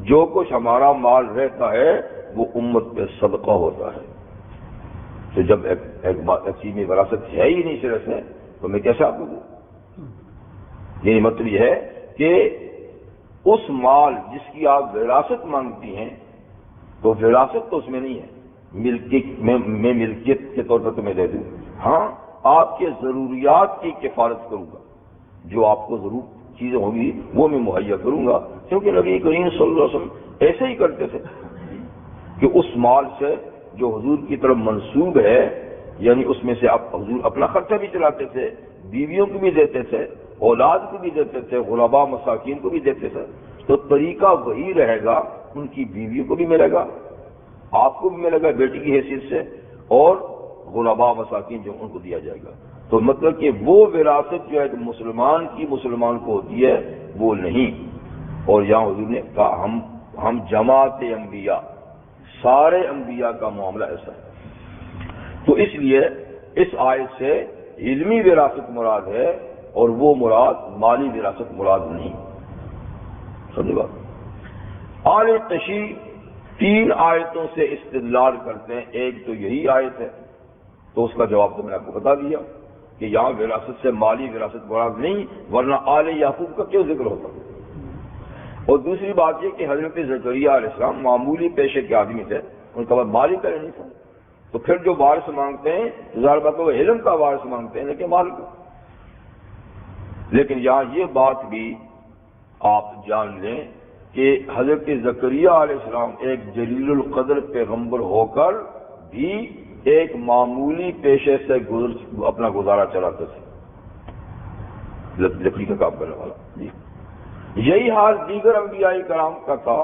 جو کچھ ہمارا مال رہتا ہے وہ امت پہ صدقہ ہوتا ہے۔ تو جب ایک چیز میں وراثت ہے ہی نہیں سرے سے، تو میں کیسے آپ کو دوں؟ یعنی مطلب یہ ہے کہ اس مال جس کی آپ وراثت مانگتی ہیں، تو وراثت تو اس میں نہیں ہے، میں ملکیت کے طور پر تمہیں دے دوں، ہاں آپ کے ضروریات کی کفالت کروں گا، جو آپ کو ضرور چیزیں ہوں گی وہ میں مہیا کروں گا، کیونکہ نبی کریم صلی اللہ علیہ وسلم ایسے ہی کرتے تھے کہ اس مال سے جو حضور کی طرف منسوب ہے، یعنی اس میں سے آپ حضور اپنا خرچہ بھی چلاتے تھے، بیویوں کو بھی دیتے تھے، اولاد کو بھی دیتے تھے، غرباء مساکین کو بھی دیتے تھے، تو طریقہ وہی رہے گا، ان کی بیویوں کو بھی ملے گا، آپ کو بھی ملے گا بیٹی کی حیثیت سے، اور غرباء مساکین جو ان کو دیا جائے گا۔ تو مطلب کہ وہ وراثت جو ہے مسلمان کی مسلمان کو ہوتی ہے وہ نہیں۔ اور یہاں حضور نے کہا ہم جماعت انبیاء، سارے انبیاء کا معاملہ ایسا ہے۔ تو اس لیے اس آیت سے علمی وراثت مراد ہے، اور وہ مراد مالی وراثت مراد نہیں۔ سمجھے بات؟ آل تشیع 3 آیتوں سے استدلال کرتے ہیں، ایک تو یہی آیت ہے، تو اس کا جواب تو میں نے آپ کو بتا دیا کہ یہاں وراثت سے مالی وراثت مراد نہیں، ورنہ آل یعقوب کا کیوں ذکر ہوتا؟ اور دوسری بات یہ کہ حضرت زکریا علیہ السلام معمولی پیشے کے آدمی تھے، ان کا مال ہی کرے نہیں تھا، تو پھر جو وارث مانگتے ہیں ظاہر بات وہ علم کا وارث مانگتے ہیں لیکن مال کا۔ لیکن یہاں یہ بات بھی آپ جان لیں کہ حضرت زکریا علیہ السلام ایک جلیل القدر پیغمبر ہو کر بھی ایک معمولی پیشے سے اپنا گزارا چلاتے تھے، لکڑی کا کام کرنے والا۔ یہی حال دیگر انبیاء کرام کا تھا۔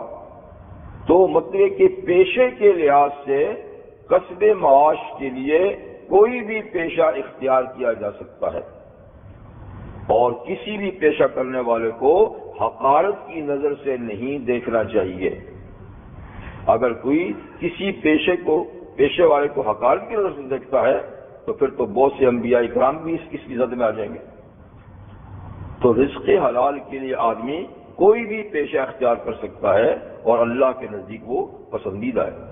تو مطلب کہ پیشے کے لحاظ سے کسب معاش کے لیے کوئی بھی پیشہ اختیار کیا جا سکتا ہے، اور کسی بھی پیشہ کرنے والے کو حقارت کی نظر سے نہیں دیکھنا چاہیے۔ اگر کوئی کسی پیشے والے کو حقارت کی نظر سے دیکھتا ہے تو پھر تو بہت سے انبیاء کرام بھی اس کی زد میں آ جائیں گے۔ تو رزق حلال کے لیے آدمی کوئی بھی پیشہ اختیار کر سکتا ہے، اور اللہ کے نزدیک وہ پسندیدہ ہے۔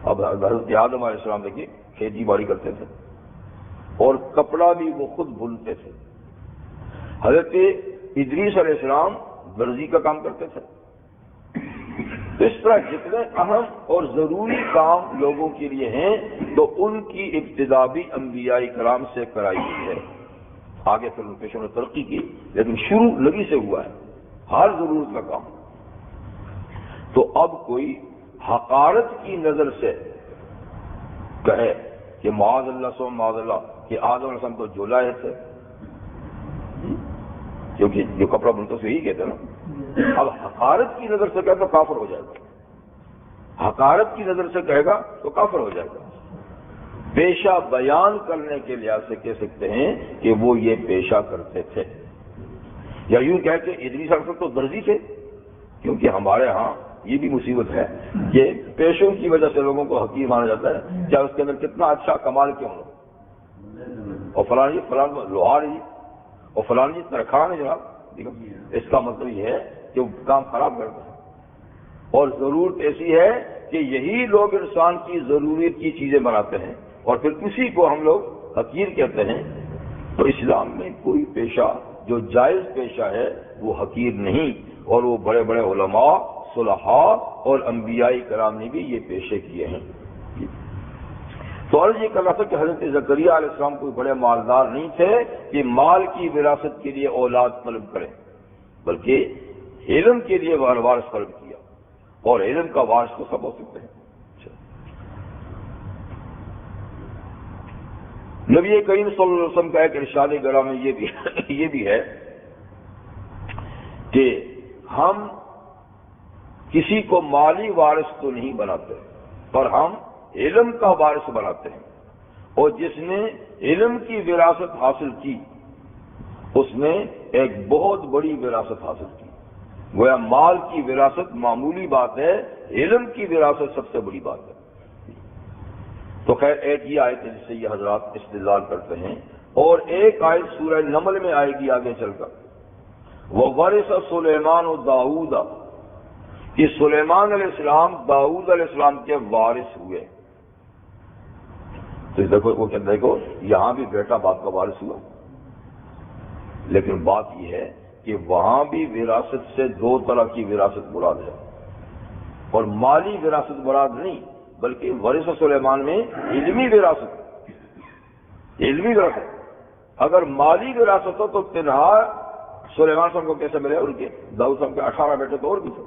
اب حضرت آدم علیہ السلام دیکھیے کھیتی باڑی کرتے تھے، اور کپڑا بھی وہ خود بنتے تھے۔ حضرت ادریس علیہ السلام درزی کا کام کرتے تھے۔ تو اس طرح جتنے اہم اور ضروری کام لوگوں کے لیے ہیں تو ان کی ابتدا بھی انبیاء کرام سے کرائی گئی ہے۔ آگے پھر پیشوں نے ترقی کی، لیکن شروع نبی سے ہوا ہے ہر ضرورت کا کام۔ تو اب کوئی حقارت کی نظر سے کہے کہ معاذ اللہ کہ آدم علیہ السلام تو جولائے تھے، کیونکہ جو کپڑا بنتا ہے یہی کہتے ہیں نا۔ اب حقارت کی نظر سے کہے تو کافر ہو جائے گا، حقارت کی نظر سے کہے گا تو کافر ہو جائے گا۔ پیشہ بیان کرنے کے لحاظ سے کہہ سکتے ہیں کہ وہ یہ پیشہ کرتے تھے، یا یوں کہہ کہ ادریس علیہ السلام تو درزی تھے، کیونکہ ہمارے ہاں یہ بھی مصیبت ہے کہ پیشوں کی وجہ سے لوگوں کو حقیر مانا جاتا ہے، چاہے اس کے اندر کتنا اچھا کمال کیوں ہو، اور فلاں لوہار جی اور فلاں جی ترخان ہے جناب، اس کا مطلب یہ ہے کہ وہ کام خراب کرتا ہے۔ اور ضرورت ایسی ہے کہ یہی لوگ انسان کی ضرورت کی چیزیں بناتے ہیں، اور پھر کسی کو ہم لوگ حقیر کہتے ہیں۔ تو اسلام میں کوئی پیشہ جو جائز پیشہ ہے وہ حقیر نہیں، اور وہ بڑے بڑے علماء، صلحاء اور انبیاء کرام نے بھی یہ پیشے کیے ہیں۔ تو عرض یہ کر رہا تھا کہ حضرت زکریا علیہ السلام کوئی بڑے مالدار نہیں تھے کہ مال کی وراثت کے لیے اولاد طلب کریں، بلکہ علم کے لیے وارث طلب کیا، اور علم کا وارث تو سب ہو سکتے ہیں۔ نبی کریم صلی اللہ علیہ وسلم کا ایک ارشاد گرامی یہ بھی ہے کہ ہم کسی کو مالی وارث تو نہیں بناتے، پر ہم علم کا وارث بناتے ہیں، اور جس نے علم کی وراثت حاصل کی اس نے ایک بہت بڑی وراثت حاصل کی۔ گویا مال کی وراثت معمولی بات ہے، علم کی وراثت سب سے بڑی بات ہے۔ تو خیر ایک یہ آیت ہے جس سے یہ حضرات استدلال کرتے ہیں، اور ایک آیت سورہ نمل میں آئے گی آگے چل کر، وَوَرِثَ سُلَيْمَانُ دَاوُودَ، کہ سلیمان علیہ السلام داؤد علیہ السلام کے وارث ہوئے۔ تو دیکھو وہ کہتے ہیں، دیکھو یہاں بھی بیٹا باپ کا وارث ہوا، لیکن بات یہ ہے کہ وہاں بھی وراثت سے دو طرح کی وراثت مراد ہے، اور مالی وراثت مراد نہیں، بلکہ ورث سلیمان میں علمی وراثت، علمی وراثت۔ اگر مالی وراثت ہو تو تنہا سلیمان صاحب کو کیسے ملے؟ ان کے داؤد صاحب کے 18 بیٹے تو اور بھی تھے،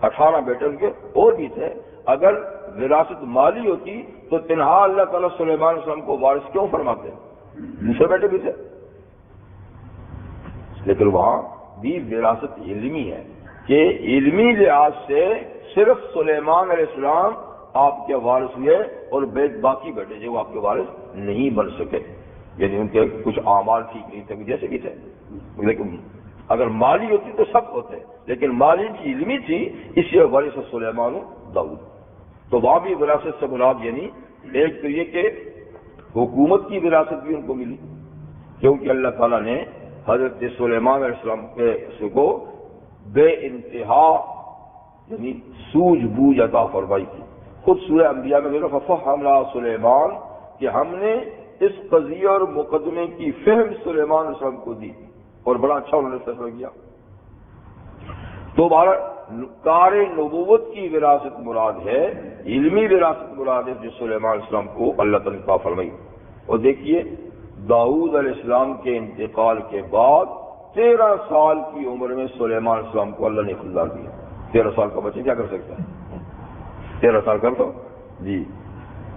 18 بیٹے ان کے اور بھی تھے۔ اگر وراثت مالی ہوتی تو تنہا اللہ تعالیٰ سلیمان علیہ السلام کو وارث کیوں فرماتے ہیں؟ دوسرے بیٹے بھی تھے، لیکن وہاں بھی وراثت علمی ہے کہ علمی لحاظ سے صرف سلیمان علیہ السلام آپ کے وارث ہوئے، اور باقی بیٹے جو آپ کے وارث نہیں بن سکے، یعنی ان کے کچھ اعمال ٹھیک نہیں تھے جیسے بھی تھے۔ لیکن اگر مالی ہوتی تو سب ہوتے، لیکن مالی کی علمی تھی، اس لیے وارث سلیمان داؤد۔ تو وہاں بھی وراثت سے مراد یعنی ایک تو یہ کہ حکومت کی وراثت بھی ان کو ملی، کیونکہ اللہ تعالیٰ نے حضرت سلیمان علیہ السلام کے کو بے انتہا یعنی سوجھ بوجھ عطا فرمائی تھی۔ خود سورہ انبیاء میں دیکھو فَفَهَّمْنَا سُلَيْمَانَ، کہ ہم نے اس قضیہ اور مقدمے کی فہم سلیمان علیہ السلام کو دی، اور بڑا اچھا انہوں نے فیصلہ کیا۔ تو ہمارا کار نبوت کی وراثت مراد ہے، علمی وراثت مراد ہے جو سلیمان علیہ السلام کو اللہ تعالیٰ نے عطا فرمائی۔ اور دیکھیے داؤد علیہ السلام کے انتقال کے بعد 13 سال کی عمر میں سلیمان علیہ السلام کو اللہ نے اقتدار دیا۔ 13 سال کا بچہ کیا کر سکتا ہے؟ 13 سال کر دو جی،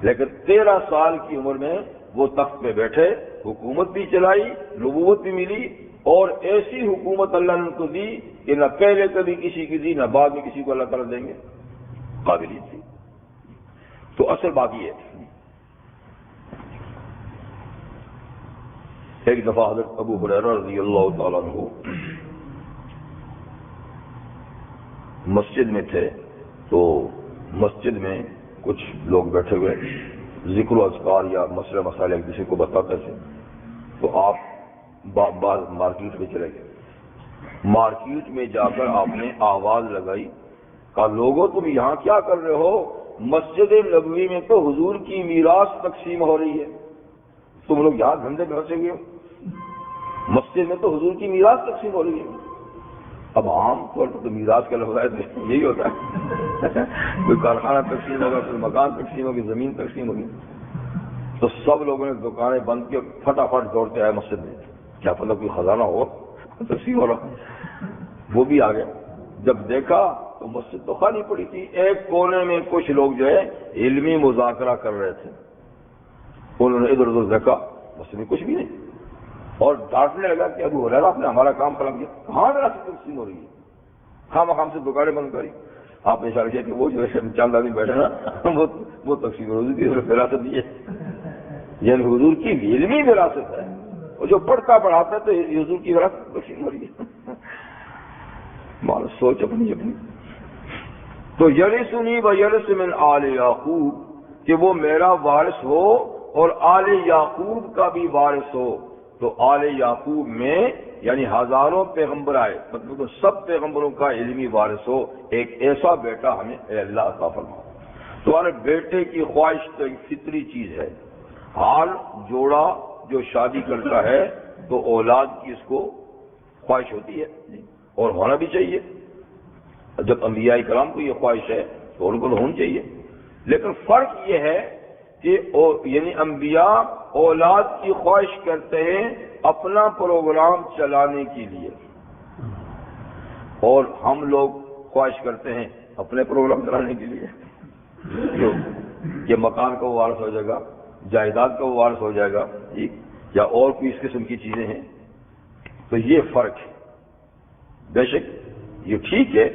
لیکن 13 سال کی عمر میں وہ تخت پہ بیٹھے، حکومت بھی چلائی، نبوت بھی ملی، اور ایسی حکومت اللہ نے ان کو دی کہ نہ پہلے کبھی کسی کی دی، نہ بعد میں کسی کو اللہ تعالیٰ دیں گے، قابلیت تھی۔ تو اصل بات یہ ہے، ایک دفعہ حضرت ابو ہریرہ رضی اللہ تعالیٰ عنہ مسجد میں تھے، تو مسجد میں کچھ لوگ بیٹھے ہوئے ذکر و اذکار یا مسئلہ مسائل ایک دوسرے کو بتاتے تھے، تو آپ بعض مارکیٹ میں چلے گئے۔ مارکیٹ میں جا کر آپ نے آواز لگائی، کہا لوگوں تم یہاں کیا کر رہے ہو؟ مسجد نبوی میں تو حضور کی میراث تقسیم ہو رہی ہے، تم لوگ یہاں دھندے میں پھنسے ہوئے ہو، مسجد میں تو حضور کی میراث تقسیم ہو رہی ہے۔ اب عام طور پر تو میراث کا لفظ ہے یہی ہوتا ہے، کوئی کارخانہ تقسیم ہوگا، کوئی مکان تقسیم ہوگی، زمین تقسیم ہوگی۔ تو سب لوگوں نے دکانیں بند کی، پھٹافٹ دوڑتے آئے مسجد میں، کیا پتہ کوئی خزانہ ہو تقسیم ہو رہا۔ وہ بھی آ گیا، جب دیکھا تو مسجد تو خالی پڑی تھی، ایک کونے میں کچھ لوگ جو ہے علمی مذاکرہ کر رہے تھے، انہوں نے ادھر ادھر دیکھا، مسجد میں کچھ بھی نہیں، اور ڈانٹنے لگا کہ ابو ہریرہ آپ نے ہمارا کام خراب کیا، کہاں میرا تقسیم ہو رہی ہے، خام سے دکانیں بند کری۔ آپ نے اشارہ کیا کہ وہ جو ہے چند آدمی بیٹھے نا وہ تقسیم حضور کی وراثت دی ہے، یعنی حضور کی علمی وراثت ہے، اور جو پڑھتا پڑھاتا ہے تو حضور کی وراثت تقسیم ہو رہی ہے۔ مال سوچ اپنی۔ تو یرثنی و یرث من آل یعقوب، کہ وہ میرا وارث ہو اور آل یعقوب کا بھی وارث ہو۔ تو آل یعقوب میں یعنی ہزاروں پیغمبر آئے، مطلب سب پیغمبروں کا علمی وارث ہو، ایک ایسا بیٹا ہمیں اے اللہ عطا فرما۔ تمہارے بیٹے کی خواہش تو ایک فطری چیز ہے، حال جوڑا جو شادی کرتا ہے تو اولاد کی اس کو خواہش ہوتی ہے اور ہونا بھی چاہیے۔ جب انبیاء کرام کو یہ خواہش ہے تو ان کو تو ہونی چاہیے، لیکن فرق یہ ہے کہ یعنی انبیاء اولاد کی خواہش کرتے ہیں اپنا پروگرام چلانے کے لیے، اور ہم لوگ خواہش کرتے ہیں اپنے پروگرام چلانے کے لیے کہ مکان کا وارث ہو جائے گا، جائیداد کا وارث ہو جائے گا، یا اور کوئی اس قسم کی چیزیں ہیں. تو یہ فرق ہے. بے شک یہ ٹھیک ہے،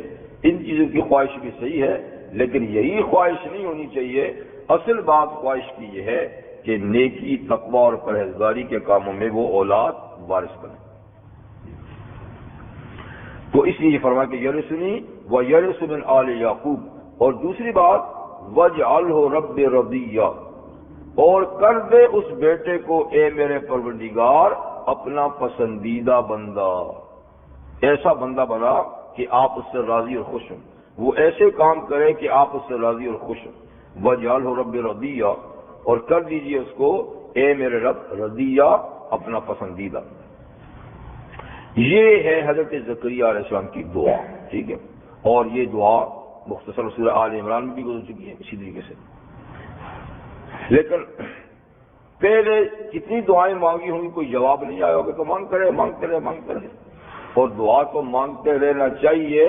ان چیزوں کی خواہش بھی صحیح ہے، لیکن یہی خواہش نہیں ہونی چاہیے. اصل بات خواہش کی یہ ہے کہ نیکی، تقوی اور پرہیزگاری کے کاموں میں وہ اولاد وارث بنے. تو اس لیے یہ فرمایا کہ یرثنی ویرث من آل یعقوب. اور دوسری بات وجعلہ رب رضیہ، اور کر دے اس بیٹے کو اے میرے پروردگار اپنا پسندیدہ بندہ، ایسا بندہ بنا کہ آپ اس سے راضی اور خوش ہوں، وہ ایسے کام کرے کہ آپ اس سے راضی اور خوش ہوں. وجعلہ رب رضیہ، اور کر دیجئے اس کو اے میرے رب رضیہ اپنا پسندیدہ. یہ ہے حضرت زکریا علیہ السلام کی دعا. ٹھیک ہے، اور یہ دعا مختصر سورہ آل عمران میں بھی گزر چکی ہے اسی طریقے سے. لیکن پہلے کتنی دعائیں مانگی ہوں گی، کوئی جواب نہیں آیا ہوگا تو مانگتے رہے. اور دعا تو مانگتے رہنا چاہیے،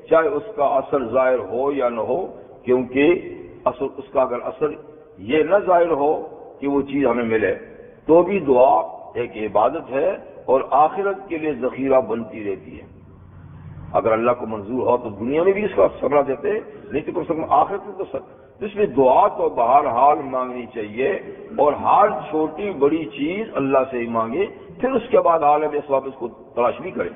چاہے اس کا اثر ظاہر ہو یا نہ ہو، کیونکہ اس کا اگر اثر یہ نہ ظاہر ہو کہ وہ چیز ہمیں ملے تو بھی دعا ایک عبادت ہے اور آخرت کے لیے ذخیرہ بنتی رہتی ہے. اگر اللہ کو منظور ہو تو دنیا میں بھی اس کا ثمرہ دیتے، نہیں تو کم سے کم آخرت میں تو اس لیے دعا تو بہرحال مانگنی چاہیے، اور ہر چھوٹی بڑی چیز اللہ سے ہی مانگے، پھر اس کے بعد عالم اسباب اس کو تلاش بھی کرے.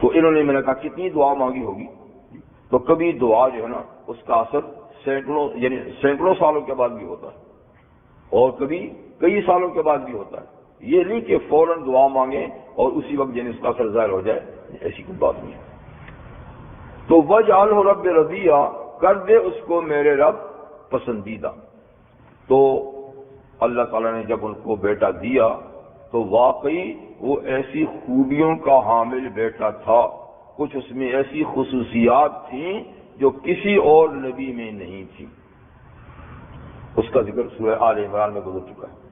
تو انہوں نے میں نے کہا کتنی دعا مانگی ہوگی، تو کبھی دعا جو ہے نا اس کا اثر سینکڑوں سالوں کے بعد بھی ہوتا ہے، اور کبھی کئی سالوں کے بعد بھی ہوتا ہے. یہ نہیں کہ فوراً دعا مانگیں اور اسی وقت اس کا اثر ظاہر ہو جائے، ایسی کوئی بات نہیں ہے. تو وجعلہ رب رضیہ، کر دے اس کو میرے رب پسندیدہ. تو اللہ تعالیٰ نے جب ان کو بیٹا دیا تو واقعی وہ ایسی خوبیوں کا حامل بیٹا تھا، کچھ اس میں ایسی خصوصیات تھیں جو کسی اور نبی میں نہیں تھی. اس کا ذکر سورہ آل عمران میں گزر چکا ہے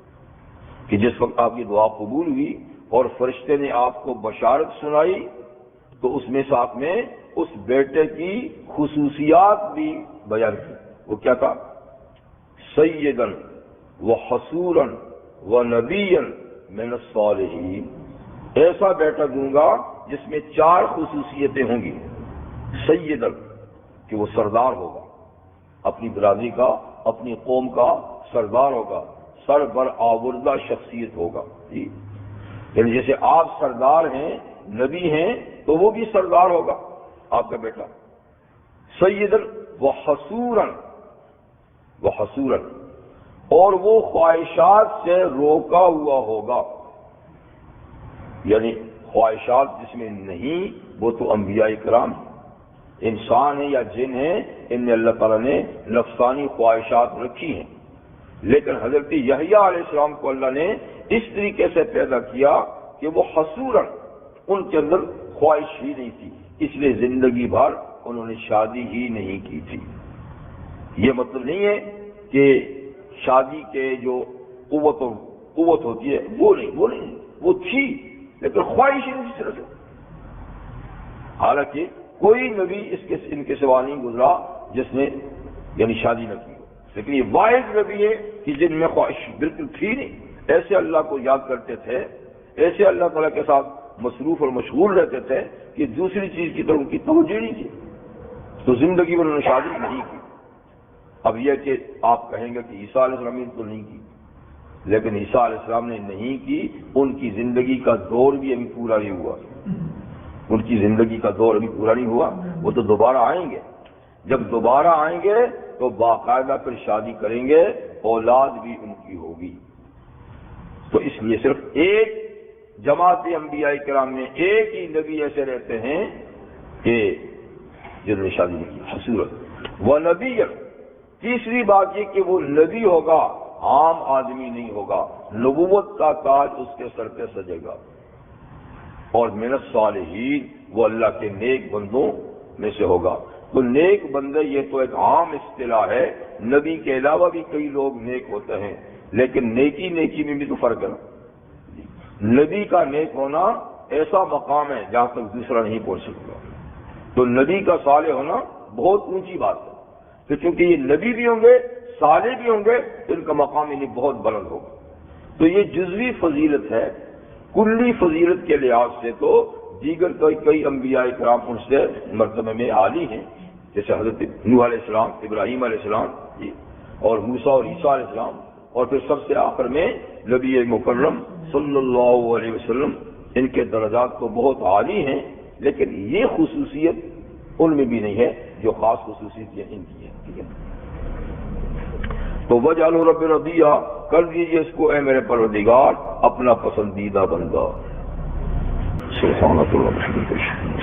کہ جس وقت آپ کی دعا قبول ہوئی اور فرشتے نے آپ کو بشارت سنائی تو اس میں ساتھ میں اس بیٹے کی خصوصیات بھی بیان کی. وہ کیا تھا؟ سیدن و حصورن و نبین من الصالحین. ایسا بیٹا دوں گا جس میں 4 خصوصیتیں ہوں گی. سیدن کہ وہ سردار ہوگا، اپنی برادری کا، اپنی قوم کا سردار ہوگا، سر بر آوردہ شخصیت ہوگا. یعنی جیسے آپ سردار ہیں، نبی ہیں، تو وہ بھی سردار ہوگا آپ کا بیٹا. سیدن و حصورن، اور وہ خواہشات سے روکا ہوا ہوگا. یعنی خواہشات جس میں نہیں وہ تو انبیاء کرام ہیں. انسان ہیں یا جن ہیں، ان میں اللہ تعالیٰ نے نفسانی خواہشات رکھی ہیں، لیکن حضرت یحییٰ علیہ السلام کو اللہ نے اس طریقے سے پیدا کیا کہ وہ حصوراً ان کے اندر خواہش ہی نہیں تھی، اس لیے زندگی بھر انہوں نے شادی ہی نہیں کی تھی. یہ مطلب نہیں ہے کہ شادی کے جو قوت ہوتی ہے وہ نہیں، وہ تھی لیکن خواہش ہی نہیں تھی صرف. حالانکہ کوئی نبی ان کے سوا نہیں گزرا جس نے یعنی شادی نہ کی ہو، لیکن یہ واحد نبی ہے کہ جن میں خواہش بالکل تھی نہیں. ایسے اللہ کو یاد کرتے تھے، ایسے اللہ تعالیٰ کے ساتھ مصروف اور مشغول رہتے تھے کہ دوسری چیز کی طرف ان کی توجہ نہیں تھی. تو زندگی میں انہوں نے شادی نہیں کی. اب یہ کہ آپ کہیں گے کہ عیسیٰ علیہ السلام نے تو نہیں کی، لیکن عیسیٰ علیہ السلام نے نہیں کی، ان کی زندگی کا دور بھی ابھی پورا نہیں ہوا. ان کی زندگی کا دور ابھی پورا نہیں ہوا، وہ تو دوبارہ آئیں گے. جب دوبارہ آئیں گے تو باقاعدہ پھر شادی کریں گے، اولاد بھی ان کی ہوگی. تو اس لیے صرف ایک جماعت انبیاء کرام میں ایک ہی نبی ایسے رہتے ہیں کہ جنہوں نے شادی نہیں کی. حصورت و نبی. تیسری بات یہ کہ وہ نبی ہوگا، عام آدمی نہیں ہوگا، نبوت کا تاج اس کے سر پہ سجے گا. اور من الصالحین، وہ اللہ کے نیک بندوں میں سے ہوگا. تو نیک بندے یہ تو ایک عام اصطلاح ہے، نبی کے علاوہ بھی کئی لوگ نیک ہوتے ہیں، لیکن نیکی میں بھی تو فرق ہے۔ نبی کا نیک ہونا ایسا مقام ہے جہاں تک دوسرا نہیں پہنچ سکتا، تو نبی کا صالح ہونا بہت اونچی بات ہے، تو چونکہ یہ نبی بھی ہوں گے صالح بھی ہوں گے تو ان کا مقام انہیں بہت بلند ہوگا۔ تو یہ جزوی فضیلت ہے، کلی فضیلت کے لحاظ سے تو دیگر کئی انبیاء کرام ان سے مرتبہ میں عالی ہیں، جیسے حضرت نوح علیہ السلام، ابراہیم علیہ السلام اور موسیٰ اور عیسیٰ علیہ السلام، اور پھر سب سے آخر میں نبی مکرم صلی اللہ علیہ وسلم، ان کے درجات تو بہت عالی ہیں، لیکن یہ خصوصیت ان میں بھی نہیں ہے جو خاص خصوصیت ان کی ہے، ٹھیک ہے۔ تو وجعلہ رب رضیہ، کر دیجئے اس کو اے میرے پروردگار اپنا پسندیدہ بندہ۔ سبحان اللہ۔